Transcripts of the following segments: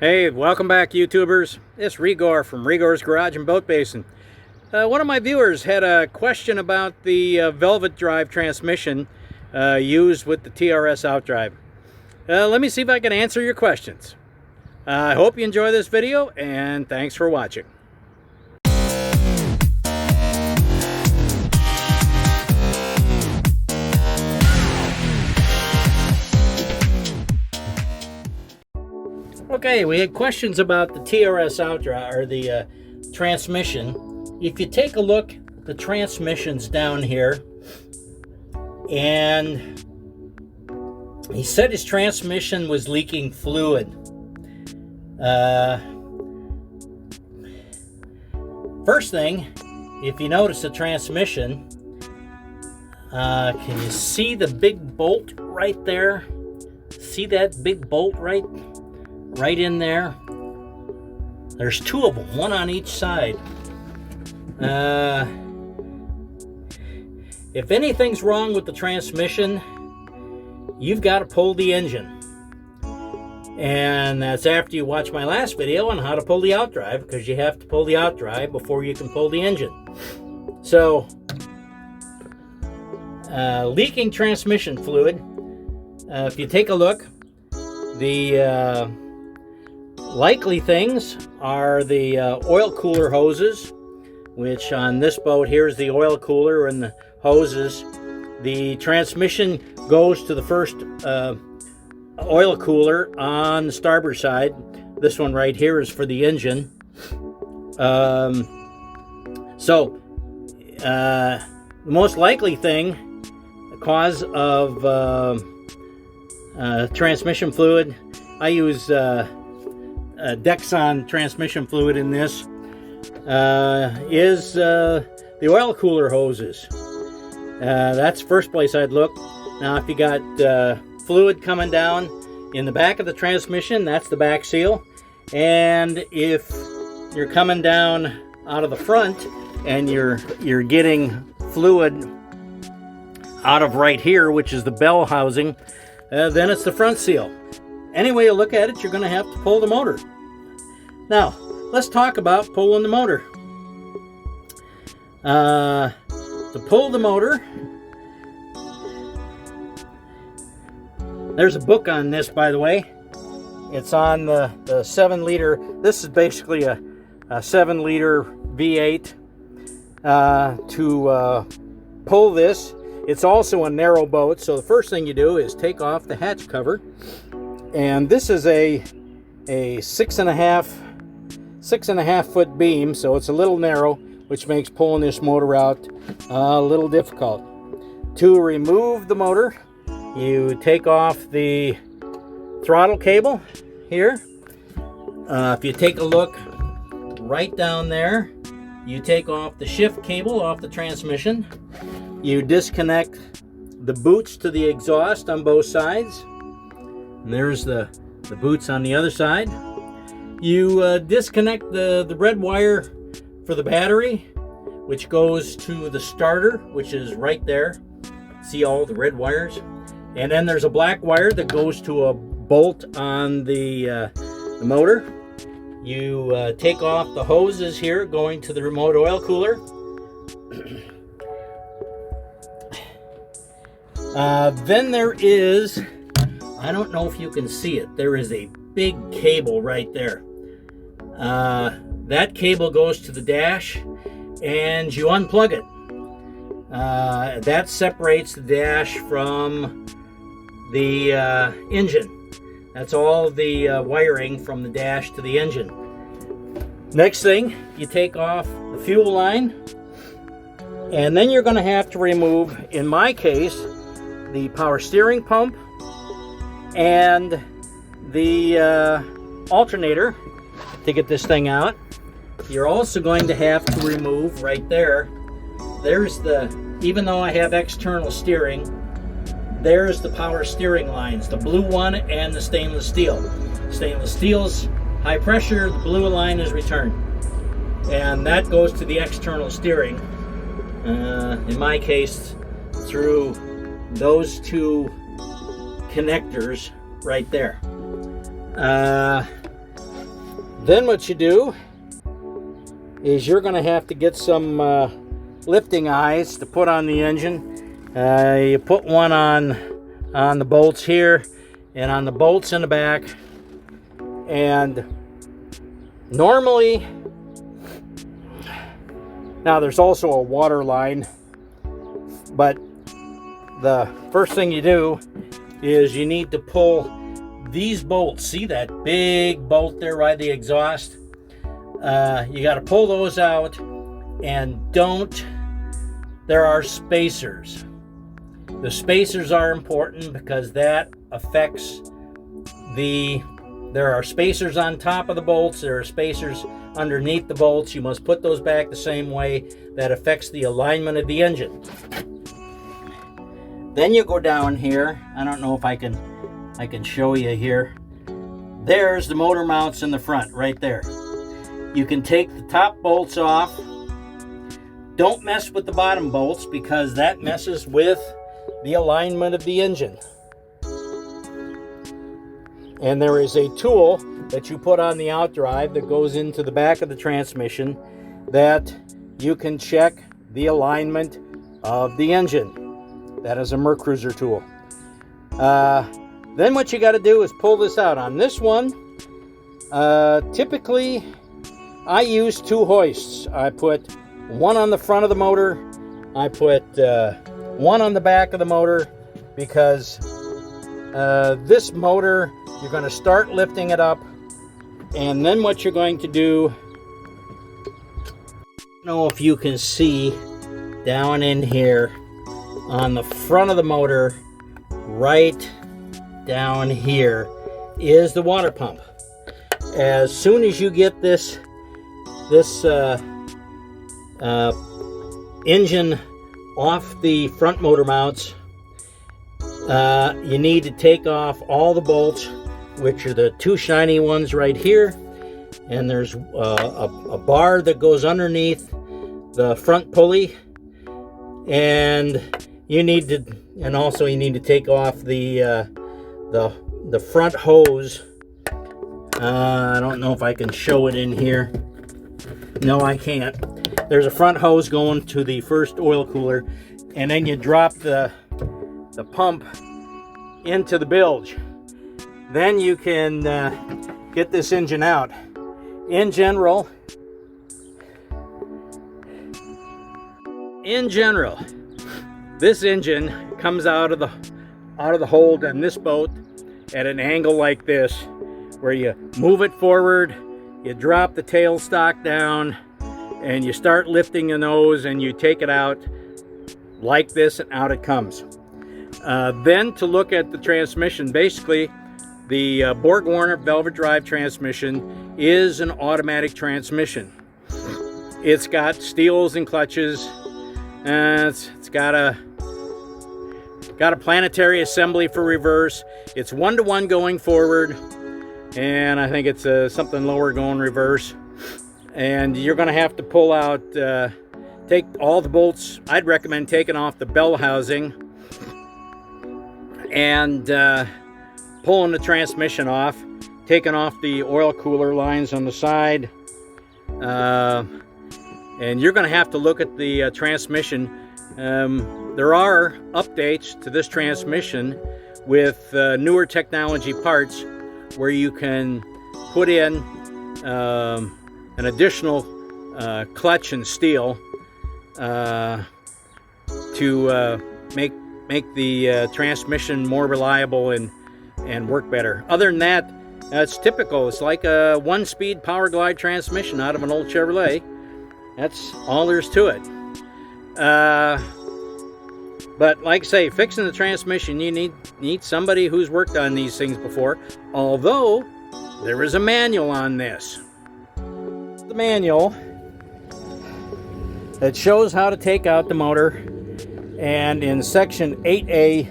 Hey, welcome back, YouTubers. It's Rigor from Rigor's Garage and Boat Basin. One of my viewers had a question about the Velvet Drive transmission used with the TRS outdrive. Let me see if I can answer your questions. I hope you enjoy this video, and thanks for watching. Okay, we had questions about the TRS outdrive, or the transmission. If you take a look, the transmission's down here, and he said his transmission was leaking fluid. First thing, if you notice the transmission, can you see the big bolt right there? See that big bolt right in there? There's two of them, one on each side. If anything's wrong with the transmission, you've got to pull the engine. And that's after you watch my last video on how to pull the outdrive, because you have to pull the outdrive before you can pull the engine. So, leaking transmission fluid, if you take a look, the likely things are the oil cooler hoses, which on this boat here's the oil cooler and the hoses. The transmission goes to the first oil cooler on the starboard side. This one right here is for the engine. The most likely thing, the cause of transmission fluid, I use Dexon transmission fluid in this, is the oil cooler hoses. That's the first place I'd look. Now, if you got fluid coming down in the back of the transmission, that's the back seal. And if you're coming down out of the front and you're getting fluid out of right here, which is the bell housing, then it's the front seal. Any way you look at it, you're going to have to pull the motor. Now, let's talk about pulling the motor. To pull the motor, there's a book on this, by the way. It's on the 7-liter. This is basically a 7-liter V8. To pull this, it's also a narrow boat, so the first thing you do is take off the hatch cover. And this is a 6.5 foot beam, so it's a little narrow, which makes pulling this motor out a little difficult. To remove the motor, you take off the throttle cable here. If you take a look right down there, you take off the shift cable off the transmission. You disconnect the boots to the exhaust on both sides. And there's the boots on the other side. You disconnect the red wire for the battery, which goes to the starter, which is right there. See all the red wires? And then there's a black wire that goes to a bolt on the motor. You take off the hoses here going to the remote oil cooler. Then there is, I don't know if you can see it, there is a big cable right there. That cable goes to the dash, and you unplug it. That separates the dash from the engine. That's all the wiring from the dash to the engine. Next thing, you take off the fuel line, and then you're going to have to remove, in my case, the power steering pump and the alternator to get this thing out. You're also going to have to remove right there. There's even though I have external steering, there's the power steering lines, the blue one and the stainless steel. Stainless steel's high pressure, the blue line is return. And that goes to the external steering, in my case, through those two connectors right there. Then what you do is you're going to have to get some lifting eyes to put on the engine. You put one on the bolts here and on the bolts in the back. And normally, now there's also a water line, but the first thing you do is you need to pull these bolts. See that big bolt there by the exhaust? You got to pull those out, and there are spacers. The spacers are important because that affects there are spacers on top of the bolts, there are spacers underneath the bolts. You must put those back the same way. That affects the alignment of the engine. Then you go down here. I don't know if I can show you here. There's the motor mounts in the front right there. You can take the top bolts off. Don't mess with the bottom bolts because that messes with the alignment of the engine. And there is a tool that you put on the outdrive that goes into the back of the transmission that you can check the alignment of the engine. That is a MerCruiser tool. Then what you got to do is pull this out. On this one, typically I use two hoists. I put one on the front of the motor. I put one on the back of the motor because this motor, you're going to start lifting it up, and then what you're going to do, I don't know if you can see down in here on the front of the motor, right down here is the water pump. As soon as you get this engine off the front motor mounts, you need to take off all the bolts, which are the two shiny ones right here, and there's a bar that goes underneath the front pulley, and also you need to take off the front hose. I don't know if I can show it in here. No, I can't. There's a front hose going to the first oil cooler, and then you drop the pump into the bilge. Then you can get this engine out. In general, this engine comes out of the hold on this boat at an angle like this, where you move it forward, you drop the tailstock down, and you start lifting the nose, and you take it out like this, and out it comes. Then to look at the transmission, basically the Borg Warner Velvet Drive transmission is an automatic transmission. It's got steels and clutches, and it's got a planetary assembly for reverse. It's 1-to-1 going forward, and I think it's something lower going reverse. And you're going to have to pull out, take all the bolts. I'd recommend taking off the bell housing and pulling the transmission off, taking off the oil cooler lines on the side, and you're going to have to look at the transmission. There are updates to this transmission with newer technology parts where you can put in an additional clutch and steel to make the transmission more reliable and work better. Other than that, it's typical. It's like a 1-speed power glide transmission out of an old Chevrolet. That's all there's to it. But like I say, fixing the transmission, you need somebody who's worked on these things before, although there is a manual on this. The manual that shows how to take out the motor, and in section 8A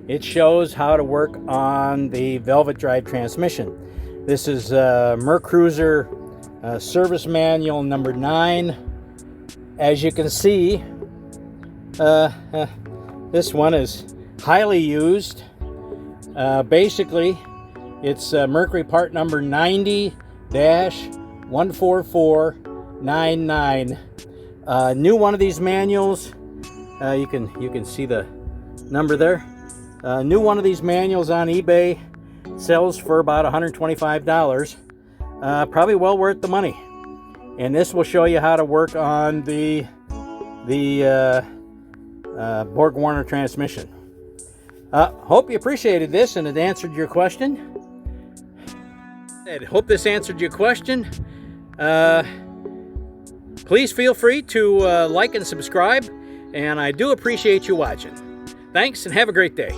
it shows how to work on the Velvet Drive transmission. This is MerCruiser service manual number 9. As you can see, this one is highly used. Basically, it's Mercury part number 90-1 14499. New one of these manuals. You can see the number there. New one of these manuals on eBay sells for about $125. Probably well worth the money. And this will show you how to work on the Borg Warner transmission. Hope you appreciated this and it answered your question. Hope this answered your question. Please feel free to like and subscribe, and I do appreciate you watching. Thanks and have a great day.